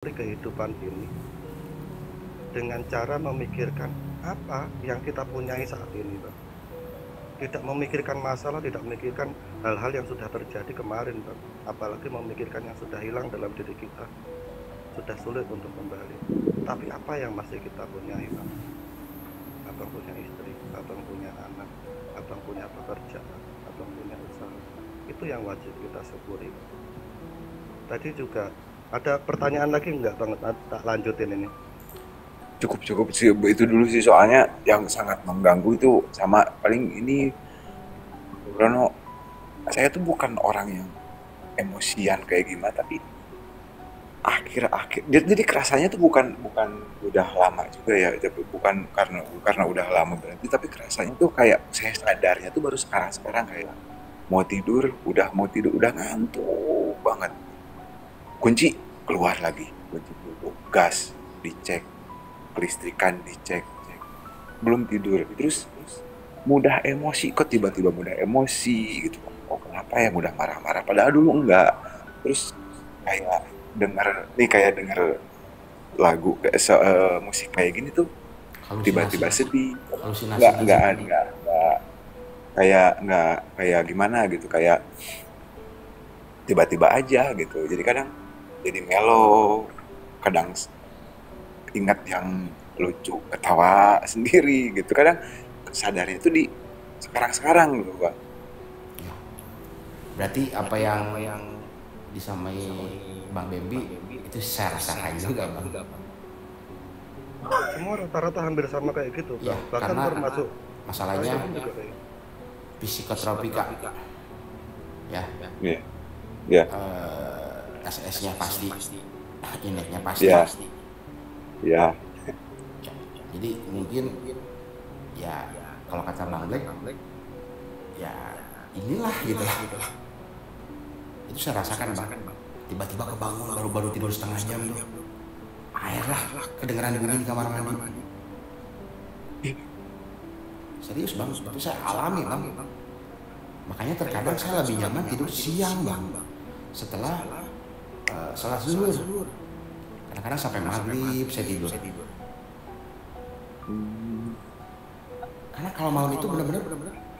kehidupan ini dengan cara memikirkan apa yang kita punyai saat ini, Bang. Tidak memikirkan masalah, tidak memikirkan hal-hal yang sudah terjadi kemarin, Bang. Apalagi memikirkan yang sudah hilang dalam diri kita. Sudah sulit untuk kembali. Tapi apa yang masih kita punyai, Bang? Abang punya istri, abang punya anak, abang punya pekerjaan, abang punya usaha. Itu yang wajib kita syukuri. Tadi juga ada pertanyaan lagi nggak, Bang? Tak lanjutin ini. Cukup sih itu dulu sih, soalnya yang sangat mengganggu itu sama paling ini Bruno, saya tuh bukan orang yang emosian kayak gimana, tapi akhir-akhir jadi kerasanya tuh bukan bukan udah lama juga ya, tapi bukan karena udah lama berarti, tapi kerasanya tuh kayak saya sadarnya tuh baru sekarang kayak mau tidur udah ngantuk banget, kunci keluar lagi, kunci dulu gas dicek, kelistrikan dicek, belum tidur terus mudah emosi, kok tiba-tiba mudah emosi gitu. Oh, kenapa ya mudah marah-marah padahal dulu enggak. Terus kayak kayak denger lagu musik kayak gini tuh Halusinasi, tiba-tiba sedih. halusinasi Nggak nggak kayak gimana gitu, kayak tiba-tiba aja gitu. Jadi kadang jadi mellow, kadang ingat yang lucu ketawa sendiri gitu, kadang sadarnya itu di sekarang gitu Pak. ya. Berarti apa yang disamai Bang Bambi itu saya rasakan juga, Bang. Semua rata-rata hampir sama kayak gitu, Ya, Bang. Bahkan karena termasuk masalahnya saya pun juga kayak gitu. psikotropika, ya, Iya, iya, SS-nya pasti, ineknya pasti. iya, iya, Ya, jadi mungkin ya kalau kata Bang Black, ya inilah gitu lah. Itu saya rasakan, Bang. Tiba-tiba kebangun baru tidur setengah jam tuh. Air lah, kedengeran bunyi di kamar mandi. Serius, Bang, itu saya alami, Bang. Makanya terkadang saya lebih nyaman tidur siang, Bang. Setelah sholat zuhur. Kadang-kadang sampai maghrib saya tidur. Karena kalau malam itu benar-benar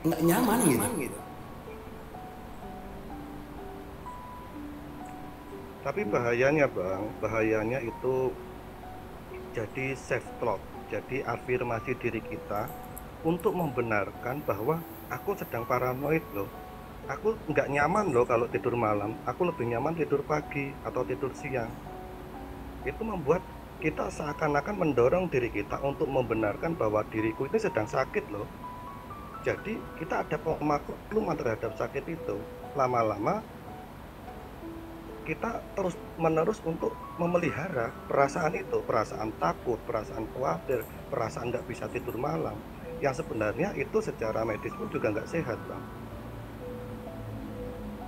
nggak nyaman gitu. Tapi bahayanya, Bang, bahayanya itu jadi self talk, jadi afirmasi diri kita untuk membenarkan bahwa aku sedang paranoid loh. Aku nggak nyaman loh kalau tidur malam. Aku lebih nyaman tidur pagi atau tidur siang. Itu membuat kita seakan-akan mendorong diri kita untuk membenarkan bahwa diriku ini sedang sakit loh. Jadi kita ada pemakluman terhadap sakit itu. Lama-lama kita terus menerus untuk memelihara perasaan itu, perasaan takut, perasaan khawatir, perasaan nggak bisa tidur malam, yang sebenarnya itu secara medis pun juga nggak sehat, Bang.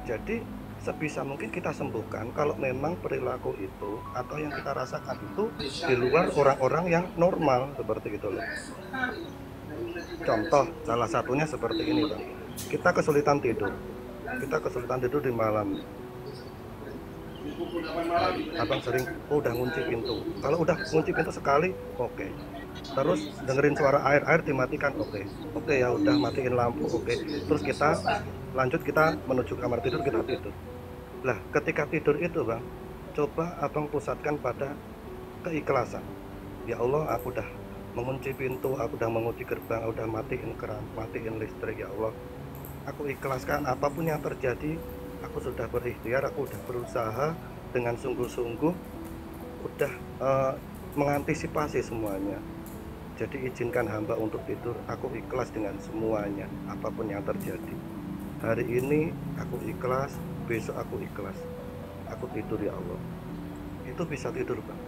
Jadi sebisa mungkin kita sembuhkan kalau memang perilaku itu atau yang kita rasakan itu di luar orang-orang yang normal, seperti itu loh. Contoh salah satunya seperti ini, Bang. Kita kesulitan tidur di malam. Abang sering udah ngunci pintu. Kalau udah ngunci pintu sekali, oke. Terus dengerin suara air dimatikan, oke. Oke, ya udah matiin lampu, oke. Terus kita lanjut, kita menuju kamar tidur, kita tidur. Lah, ketika tidur itu, Bang, coba abang pusatkan pada keikhlasan. Ya Allah, aku udah mengunci pintu, aku udah mengunci gerbang, aku udah matiin keran, matiin listrik, ya Allah. Aku ikhlaskan apapun yang terjadi. Aku sudah berikhtiar, aku udah berusaha dengan sungguh-sungguh, udah mengantisipasi semuanya. Jadi izinkan hamba untuk tidur. Aku ikhlas dengan semuanya, apapun yang terjadi. Hari ini aku ikhlas, besok aku ikhlas. Aku tidur, ya Allah. Itu bisa tidur, Bang.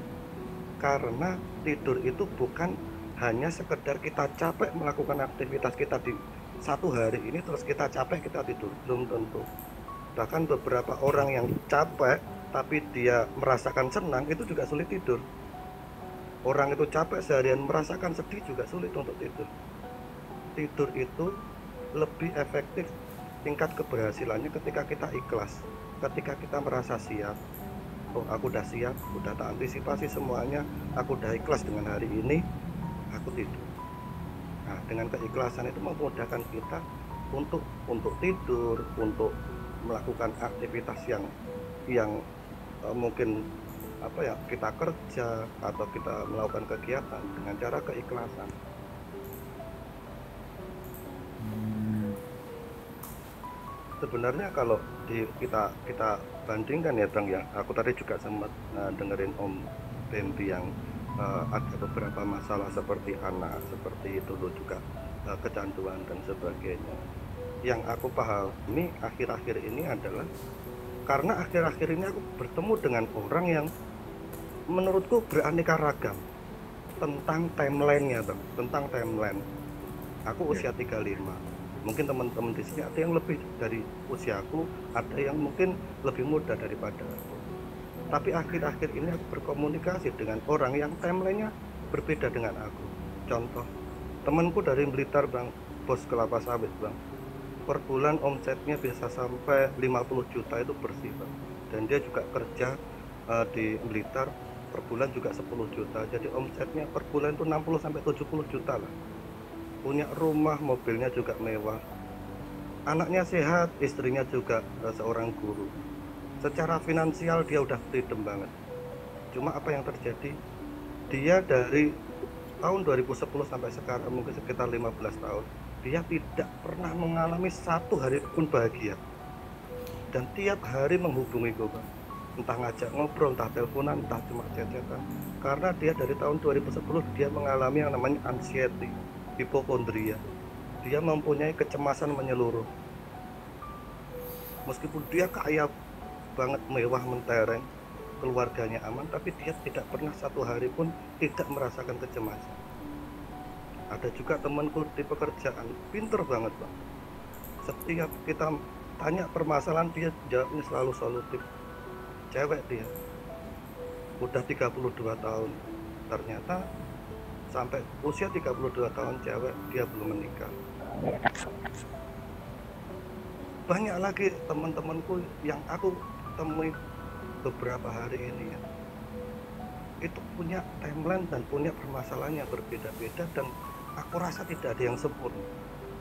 Karena tidur itu bukan hanya sekedar kita capek melakukan aktivitas kita di satu hari ini terus kita capek kita tidur, belum tentu. Bahkan beberapa orang yang capek tapi dia merasakan senang itu juga sulit tidur. Orang itu capek seharian merasakan sedih juga sulit untuk tidur. Tidur itu lebih efektif, tingkat keberhasilannya ketika kita ikhlas, ketika kita merasa siap, oh aku udah siap, udah tak antisipasi semuanya, aku udah ikhlas dengan hari ini, aku tidur. Nah, dengan keikhlasan itu memudahkan kita untuk tidur, untuk melakukan aktivitas yang mungkin apa ya, kita kerja atau kita melakukan kegiatan dengan cara keikhlasan. Sebenarnya kalau kita bandingkan ya Bang ya, aku tadi juga sempat dengerin Om Bambi yang ada beberapa masalah seperti anak, seperti itu loh juga kecanduan dan sebagainya. Yang aku pahami akhir-akhir ini adalah karena akhir-akhir ini aku bertemu dengan orang yang menurutku beraneka ragam tentang timeline-nya Bang, tentang timeline. Aku usia 35. Mungkin teman-teman di sini ada yang lebih dari usiaku, ada yang mungkin lebih muda daripada aku. Tapi akhir-akhir ini aku berkomunikasi dengan orang yang timeline-nya berbeda dengan aku. Contoh, temanku dari Blitar Bang, bos kelapa sawit Bang. Per bulan omsetnya bisa sampai 50 juta itu bersih Bang. Dan dia juga kerja di Blitar, per bulan juga 10 juta. Jadi omsetnya per bulan itu 60 sampai 70 juta lah. Punya rumah, mobilnya juga mewah, anaknya sehat, istrinya juga seorang guru. Secara finansial dia udah freedom banget. Cuma apa yang terjadi, dia dari tahun 2010 sampai sekarang mungkin sekitar 15 tahun dia tidak pernah mengalami satu hari pun bahagia. Dan tiap hari menghubungi gue Bang, entah ngajak ngobrol, entah teleponan, entah cuma chat-chatan. Karena dia dari tahun 2010 dia mengalami yang namanya anxiety, hipokondria. Dia mempunyai kecemasan menyeluruh. Meskipun dia kaya banget, mewah mentereng, keluarganya aman, tapi dia tidak pernah satu hari pun tidak merasakan kecemasan. Ada juga temanku di pekerjaan, pinter banget Bang. Setiap kita tanya permasalahan dia jawabnya selalu solutif. Cewek dia, udah 32 tahun, ternyata sampai usia 32 tahun cewek dia belum menikah. Banyak lagi teman-temanku yang aku temui beberapa hari ini ya, itu punya timeline dan punya permasalahan yang berbeda-beda, dan aku rasa tidak ada yang sempurna.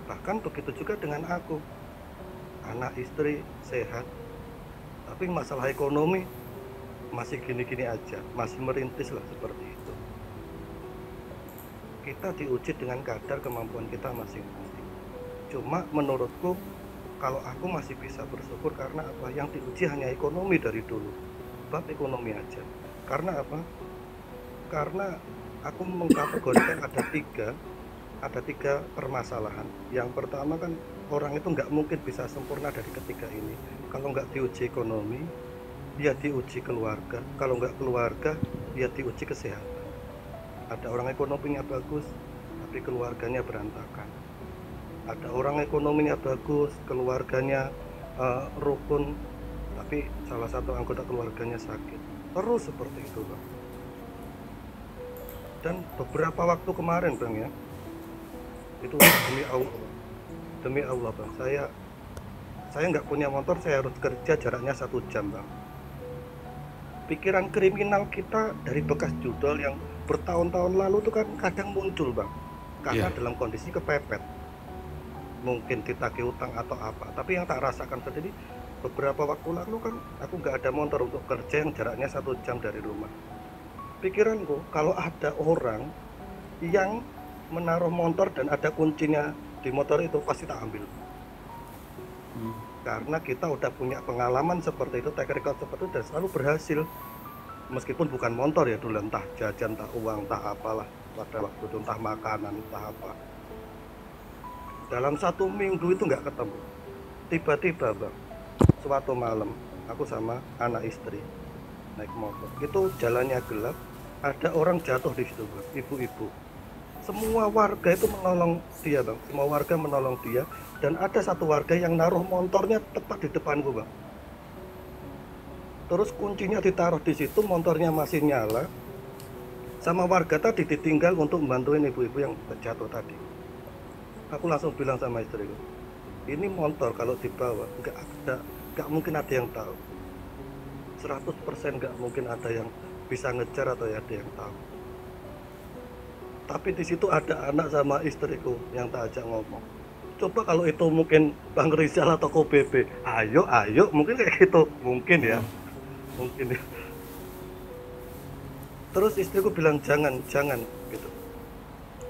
Bahkan begitu juga dengan aku, anak istri sehat, tapi masalah ekonomi masih gini-gini aja, masih merintis lah seperti itu. Kita diuji dengan kadar kemampuan kita masing-masing. Cuma menurutku kalau aku masih bisa bersyukur karena apa? Yang diuji hanya ekonomi dari dulu, bab ekonomi aja. Karena apa? Karena aku mengkategorikan ada tiga permasalahan. Yang pertama kan orang itu nggak mungkin bisa sempurna dari ketiga ini. Kalau nggak diuji ekonomi, dia diuji keluarga. Kalau nggak keluarga, dia diuji kesehatan. Ada orang ekonominya bagus, tapi keluarganya berantakan. Ada orang ekonominya bagus, keluarganya rukun, tapi salah satu anggota keluarganya sakit. Terus seperti itu Bang. Dan beberapa waktu kemarin Bang ya, itu demi Allah Bang, saya nggak punya motor, saya harus kerja jaraknya 1 jam Bang. Pikiran kriminal kita dari bekas judul yang bertahun-tahun lalu itu kan kadang muncul Bang, karena dalam kondisi kepepet, mungkin ditagih utang atau apa. Tapi yang tak rasakan sendiri, beberapa waktu lalu kan aku nggak ada motor untuk kerja yang jaraknya 1 jam dari rumah. Pikiranku kalau ada orang yang menaruh motor dan ada kuncinya di motor itu, pasti tak ambil. Karena kita udah punya pengalaman seperti itu, track record seperti itu, dan selalu berhasil. Meskipun bukan motor ya dulu, entah jajan, entah uang, entah apalah pada waktu itu, entah makanan, entah apa. Dalam 1 minggu itu nggak ketemu. Tiba-tiba Bang, suatu malam aku sama anak istri naik motor, itu jalannya gelap, ada orang jatuh di situ Bang, ibu-ibu. Semua warga itu menolong dia Bang, semua warga menolong dia, dan ada satu warga yang naruh motornya tepat di depanku Bang. Terus kuncinya ditaruh di situ, motornya masih nyala, sama warga tadi ditinggal untuk membantuin ibu-ibu yang jatuh tadi. Aku langsung bilang sama istriku, ini motor kalau dibawa nggak mungkin ada yang tahu. 100% nggak mungkin ada yang bisa ngejar atau ada yang tahu. Tapi di situ ada anak sama istriku yang tak ajak ngomong. Coba kalau itu mungkin Bang Rizal atau Ko Bebe, ayo mungkin kayak gitu, mungkin ya, mungkin ya. Terus istriku bilang jangan gitu.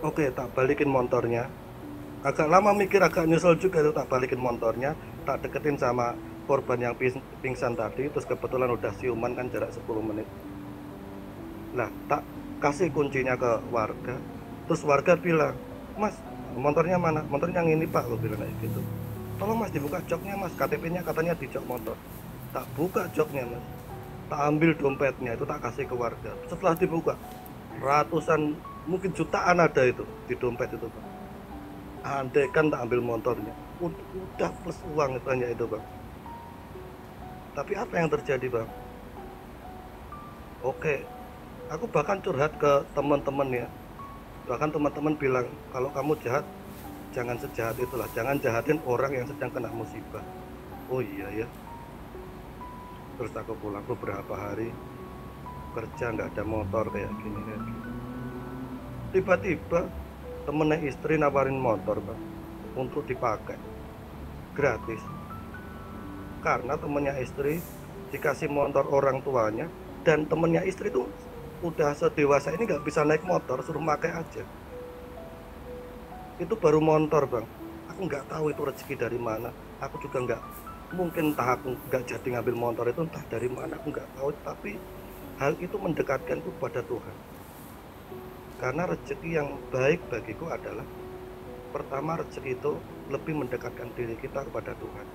Oke, tak balikin motornya. Agak lama mikir, agak nyesel juga tuh, tak balikin motornya, tak deketin sama korban yang pingsan tadi. Terus kebetulan udah siuman kan, jarak 10 menit. Nah, tak kasih kuncinya ke warga. Terus warga bilang, Mas, motornya mana? Motornya yang ini Pak, lo bilang kayak gitu. Tolong Mas dibuka joknya Mas, KTP-nya katanya di jok motor. Tak buka joknya Mas, tak ambil dompetnya, itu tak kasih ke warga. Setelah dibuka, ratusan, mungkin jutaan ada itu di dompet itu Bang. Andai kan tak ambil motornya, udah plus uang itu hanya itu Bang. Tapi apa yang terjadi Bang? Oke, aku bahkan curhat ke teman-teman ya. Bahkan teman-teman bilang, kalau kamu jahat, jangan sejahat itulah, jangan jahatin orang yang sedang kena musibah. Oh iya ya. Terus aku pulang beberapa hari kerja nggak ada motor kayak gini. Tiba-tiba temennya istri nawarin motor Bang, untuk dipakai gratis. Karena temennya istri dikasih motor orang tuanya, dan temennya istri tuh udah sedewasa ini nggak bisa naik motor, suruh pakai aja. Itu baru motor Bang. Aku nggak tahu itu rezeki dari mana. Aku juga nggak, mungkin entah aku nggak jadi ngambil motor itu entah dari mana, aku nggak tahu. Tapi hal itu mendekatkanku kepada Tuhan. Karena rezeki yang baik bagiku adalah, pertama, rezeki itu lebih mendekatkan diri kita kepada Tuhan.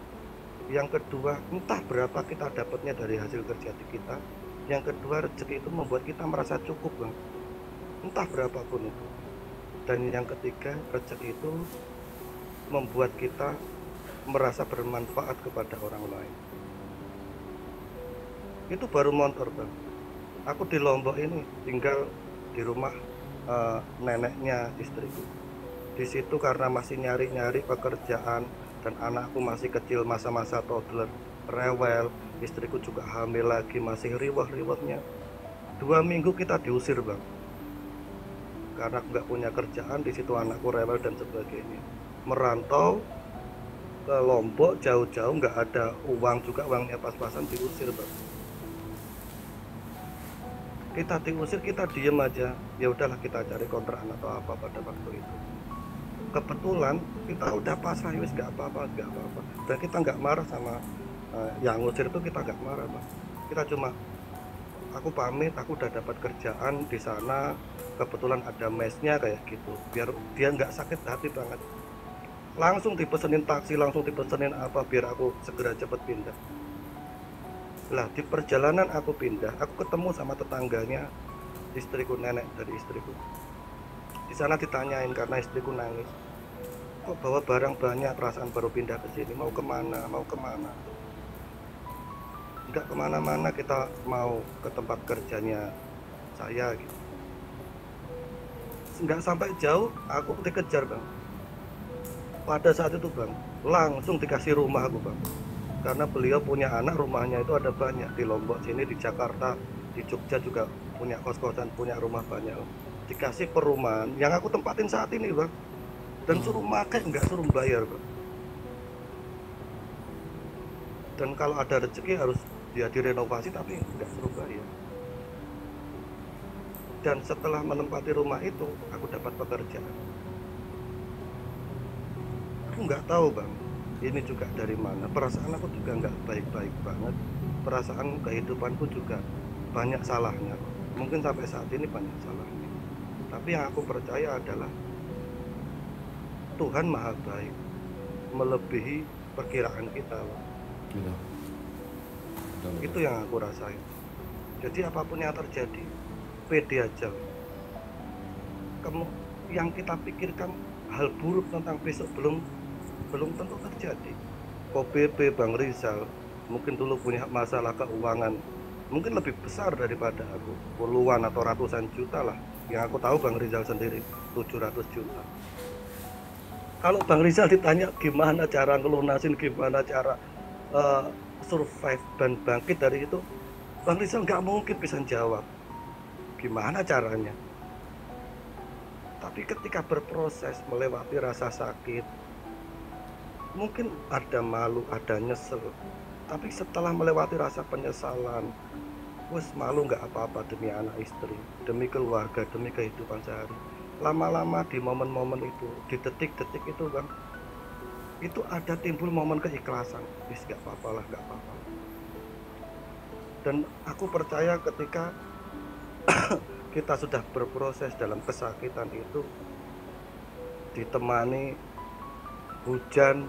Yang kedua, entah berapa kita dapatnya dari hasil kerja kita. Yang kedua, rezeki itu membuat kita merasa cukup Bang, entah berapapun itu. Dan yang ketiga, rezeki itu membuat kita merasa bermanfaat kepada orang lain. Itu baru motor Bang. Aku di Lombok ini tinggal di rumah neneknya istriku. Di situ karena masih nyari-nyari pekerjaan dan anakku masih kecil, masa-masa toddler, rewel, istriku juga hamil lagi, masih riwah-riwahnya. 2 minggu kita diusir Bang, karena nggak punya kerjaan. Di situ anakku rewel dan sebagainya. Merantau ke Lombok jauh-jauh, nggak ada uang juga, uangnya pas-pasan, diusir Bang. Kita diusir, kita diem aja, ya udahlah kita cari kontrakan atau apa pada waktu itu. Kebetulan kita udah pasrah, wis nggak apa-apa, dan kita nggak marah sama yang ngusir itu, kita nggak marah Bang. Kita cuma, aku pamit, aku udah dapat kerjaan di sana, kebetulan ada mesnya kayak gitu, biar dia nggak sakit hati banget. Langsung dipesenin taksi, langsung dipesenin apa, biar aku segera cepet pindah. Lah di perjalanan aku pindah, aku ketemu sama tetangganya istriku, nenek dari istriku. Di sana ditanyain karena istriku nangis, kok bawa barang banyak, perasaan baru pindah ke sini, mau kemana? Enggak kemana-mana, kita mau ke tempat kerjanya saya gitu. Enggak sampai jauh, aku dikejar Bang. Pada saat itu Bang, langsung dikasih rumah aku Bang. Karena beliau punya anak, rumahnya itu ada banyak di Lombok sini, di Jakarta, di Jogja juga punya kos-kosan, punya rumah banyak. Dikasih perumahan yang aku tempatin saat ini Bang, dan suruh makai, nggak suruh bayar Bang. Dan kalau ada rezeki harus dia direnovasi, tapi nggak suruh bayar. Dan setelah menempati rumah itu, aku dapat pekerjaan. Aku nggak tahu Bang, ini juga dari mana. Perasaan aku juga nggak baik-baik banget. Perasaan kehidupanku juga banyak salahnya. Mungkin sampai saat ini banyak salahnya. Tapi yang aku percaya adalah Tuhan Maha Baik, melebihi perkiraan kita. Itu yang aku rasain. Jadi apapun yang terjadi, pede aja. Kamu yang kita pikirkan hal buruk tentang besok belum tentu terjadi. Ko Bebe, Bang Rizal mungkin dulu punya masalah keuangan mungkin lebih besar daripada aku, puluhan atau ratusan juta lah. Yang aku tahu Bang Rizal sendiri 700 juta. Kalau Bang Rizal ditanya gimana cara ngelunasin, gimana cara survive dan bangkit dari itu, Bang Rizal nggak mungkin bisa jawab gimana caranya. Tapi ketika berproses melewati rasa sakit, mungkin ada malu, ada nyesel. Tapi setelah melewati rasa penyesalan, wes malu nggak apa-apa demi anak istri, demi keluarga, demi kehidupan sehari. Lama-lama di momen-momen itu, di detik-detik itu Bang, itu ada timbul momen keikhlasan. Wis nggak apa-apa lah, nggak apa-apa. Dan aku percaya ketika kita sudah berproses dalam kesakitan itu, ditemani hujan,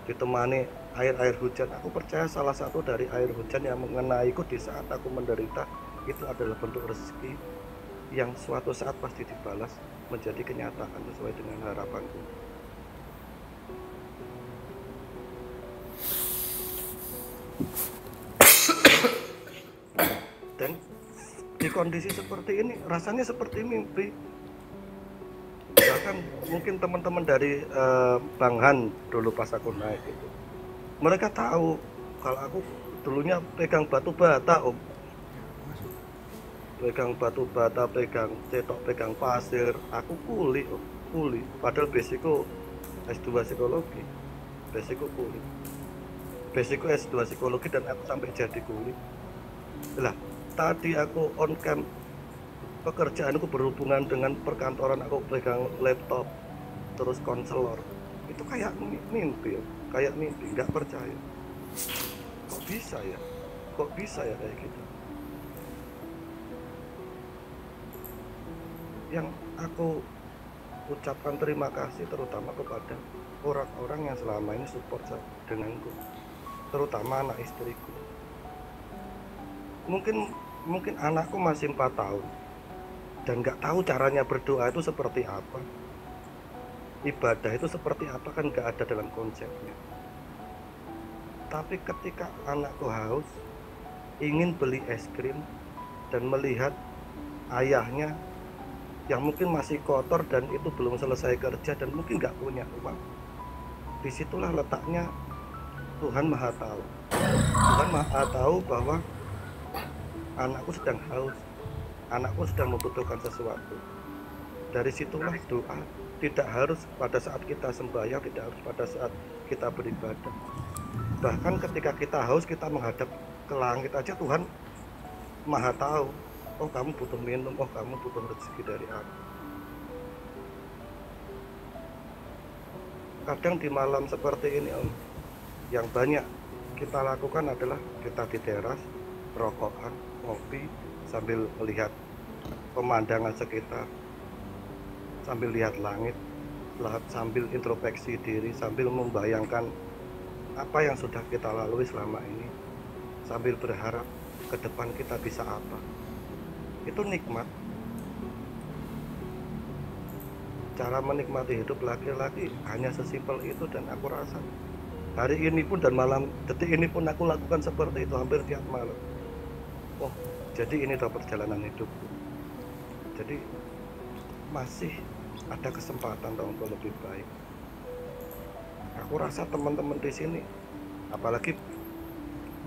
ditemani air-air hujan, aku percaya salah satu dari air hujan yang mengenaiku di saat aku menderita itu adalah bentuk rezeki yang suatu saat pasti dibalas menjadi kenyataan sesuai dengan harapanku. Dan di kondisi seperti ini rasanya seperti mimpi. Bahkan mungkin teman-teman dari Bang Han dulu pas aku naik itu, mereka tahu kalau aku dulunya pegang batu bata Om, pegang batu bata, pegang cetok, pegang pasir, aku kuli Om, kuli. Padahal basicku S2 psikologi, basicku kuli, basicku S2 psikologi dan aku sampai jadi kuli. Lah tadi aku on cam, pekerjaanku berhubungan dengan perkantoran, aku pegang laptop terus konselor, itu kayak mimpi, kayak mimpi, nggak percaya kok bisa ya kayak gitu. Yang aku ucapkan terima kasih terutama kepada orang-orang yang selama ini support denganku, terutama anak istriku. Mungkin anakku masih 4 tahun dan nggak tahu caranya berdoa itu seperti apa, ibadah itu seperti apa, kan nggak ada dalam konsepnya. Tapi ketika anakku haus, ingin beli es krim dan melihat ayahnya yang mungkin masih kotor dan itu belum selesai kerja dan mungkin nggak punya uang, disitulah letaknya Tuhan Maha Tahu. Tuhan Maha Tahu bahwa anakku sedang haus, anakku sedang membutuhkan sesuatu. Dari situlah doa tidak harus pada saat kita sembahyang, tidak harus pada saat kita beribadah. Bahkan ketika kita haus, kita menghadap ke langit aja, Tuhan Maha Tahu. Oh kamu butuh minum, oh kamu butuh rezeki dari aku. Kadang di malam seperti ini Om, yang banyak kita lakukan adalah kita di teras, rokokan, ngopi, sambil melihat pemandangan sekitar, sambil lihat langit, sambil introspeksi diri, sambil membayangkan apa yang sudah kita lalui selama ini, sambil berharap ke depan kita bisa apa. Itu nikmat. Cara menikmati hidup laki-laki hanya sesimpel itu, dan aku rasa hari ini pun dan malam detik ini pun aku lakukan seperti itu hampir tiap malam. Oh, jadi ini adalah perjalanan hidupku. Jadi masih ada kesempatan untuk lebih baik. Aku rasa teman-teman di sini, apalagi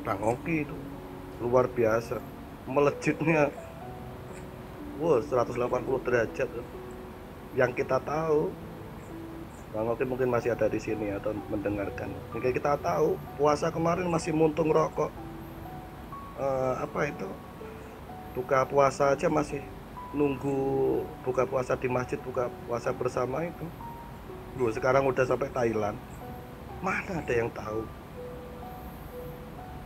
Bang Oki itu luar biasa, melejitnya, wow, 180 derajat. Yang kita tahu, Bang Oki mungkin masih ada di sini atau mendengarkan. Yang kita tahu, puasa kemarin masih muntung rokok. Apa itu? Buka puasa aja masih nunggu buka puasa di masjid, buka puasa bersama itu. Loh, sekarang udah sampai Thailand. Mana ada yang tahu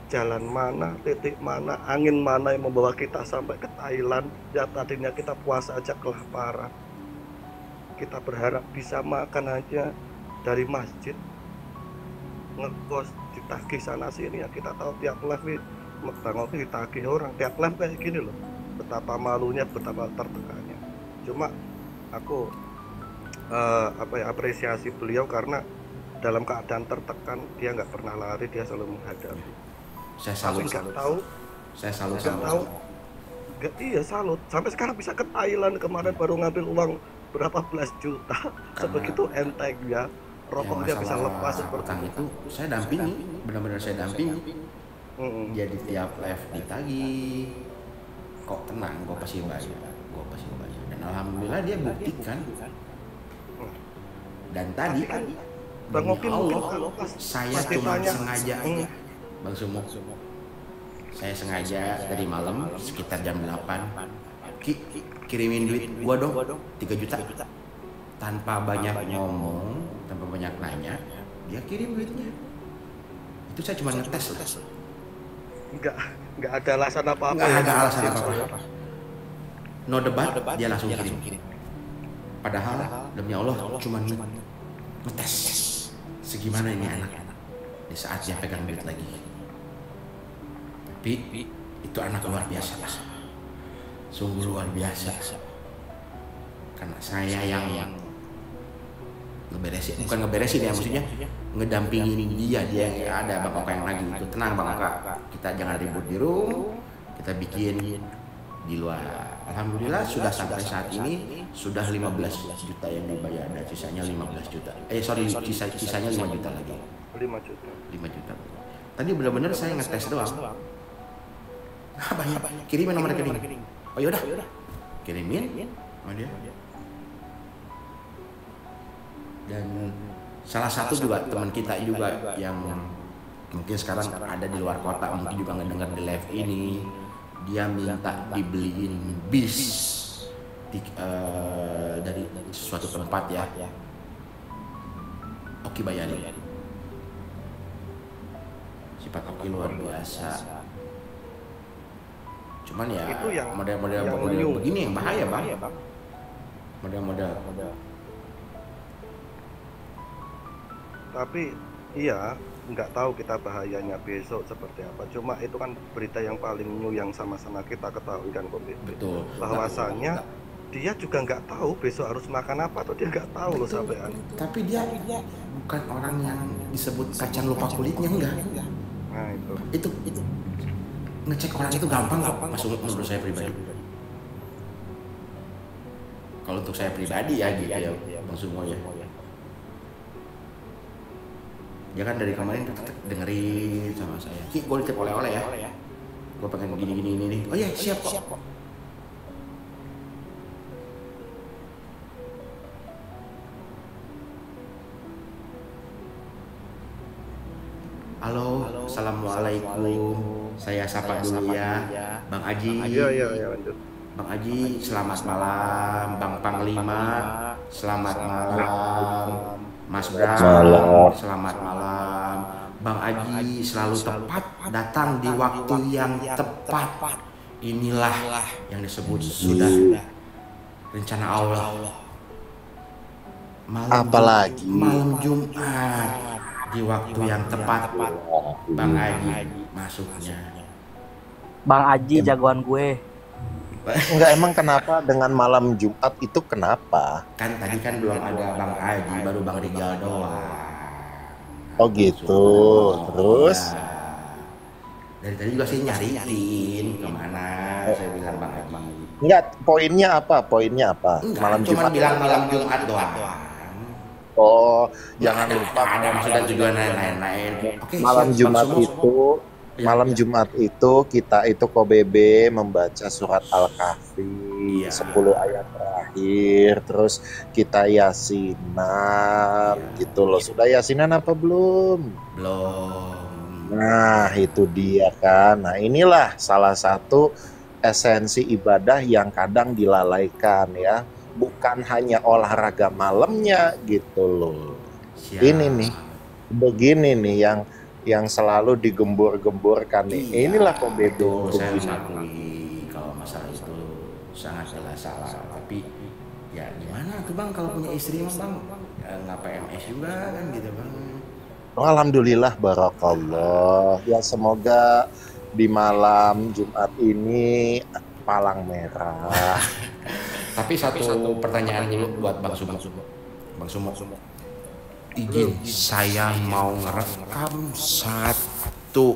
jalan mana, titik mana, angin mana yang membawa kita sampai ke Thailand. Ya tadinya kita puasa aja kelaparan, kita berharap bisa makan aja dari masjid, ngekos ditagih sana sini. Ya kita tahu tiap live Bang Oki ditagih orang tiap live kayak gini loh, betapa malunya, betapa tertekannya. Cuma aku apresiasi beliau karena dalam keadaan tertekan dia nggak pernah lari, dia selalu menghadapi. Saya salut. Saya salut. Iya salut. Sampai sekarang bisa ke Thailand, kemarin baru ngambil uang berapa belas juta. Sebegitu entengnya, rokoknya bisa lepas seperti itu. Saya dampingi, benar-benar saya dampingi. Jadi tiap live ditagih, kok tenang, gue pasti bayar. Dan alhamdulillah dia buktikan. Dan tadi Bang Oki mungkin kalau saya cuma sengaja aja, Bang Sumo. Saya sengaja dari malam sekitar jam 8 kirimin duit gua dong 3 juta. Tanpa banyak ngomong, tanpa banyak nanya, dia kirim duitnya. Itu saya cuma ngetes lah. Enggak ada alasan apa-apa. Enggak ada alasan apa-apa. No debat, dia langsung kirim. Padahal demi Allah cuma ngetes segimana ini anak di saat dia pegang duit lagi. Tapi itu anak luar biasa lah, sungguh luar biasa. Karena saya yang bukan ngeberesin ya, maksudnya ngedampingin dia yang ada Bang Oka yang lagi itu. Tenang Bang Oka, kita jangan ribut di room, kita bikin di luar. Alhamdulillah sudah sampai saat ini sudah 15 juta yang dibayar dan sisanya 15 juta. Sisanya 5 juta lagi. 5 juta. Tadi benar-benar saya ngetes doang. Banyak. Kirimin nomor rekening. Oh yaudah. Kirimin sama dia. Dan salah satu juga teman kita juga yang mungkin sekarang ada di luar kota, mungkin juga ngedengar di live ini, dia minta dibeliin bis dari suatu tempat ya. Oki bayarin. Sifat Oki luar biasa. Cuman ya model-model begini yang bahaya Bang. Model-model. Tapi iya, nggak tahu kita bahayanya besok seperti apa. Cuma itu kan berita yang paling new yang sama-sama kita ketahui kan Kopi. Betul. Bahwasanya dia juga nggak tahu besok harus makan apa, atau dia nggak tahu loh sampean. Tapi dia bukan orang yang disebut kacang lupa kulitnya, enggak. Nah itu ngecek orang itu gampang kok, menurut saya pribadi. Kalau untuk saya pribadi ya gitu ya Bang Sumo ya. Dia kan dari kemarin dengerin sama saya. Ki, gue ditip oleh-oleh ya. Gue pengen gini nih. Oh iya siap kok. Halo, assalamualaikum. Saya sapa dulu ya, Bang Aji. Iya lanjut. Bang Aji, selamat malam. Bang Panglima, selamat malam. Mas Bram, selamat malam. Bang Aji selalu tepat, datang di waktu yang tepat. Inilah yang disebut sudah rencana Allah. Malam Jumat di waktu yang tepat, Bang Aji masuknya. Bang Aji jagoan gue. Enggak, emang kenapa dengan malam Jumat itu kenapa? Kan tadi kan belum ada Bang Aji, baru Bang Rijal doang. Oh gitu, terus? Ya. Dari tadi juga saya nyariin kemana, saya bilang Bang Aji. Enggak, poinnya apa? Enggak, malam Jumat bilang malam Jumat doang. Oh, jangan lupa ada maksudnya tujuan lain-lain. Oke, malam siap, Jumat Bang Sumo. itu malam Jumat itu kita itu KBB membaca surat Al-Kahfi 10 ayat terakhir, terus kita yasinan gitu loh. Sudah yasinan apa belum? Belum. Nah itu dia kan. Nah inilah salah satu esensi ibadah yang kadang dilalaikan ya. Bukan hanya olahraga malamnya gitu loh. Siap. Ini nih, begini nih yang selalu digembur-gemburkan nih. Iya, Inilah KBB itu saya begini. mengakui kalau masalah itu sangat jelas salah. Tapi ya gimana tuh Bang kalau punya istri mah Bang, ya, nggak PMS juga kan gitu Bang. Oh, alhamdulillah barakallah. Ya semoga di malam Jumat ini palang merah. Tapi satu pertanyaan dulu buat Bang Sumo. Bang Sumo. Izin saya mau ngerekam satu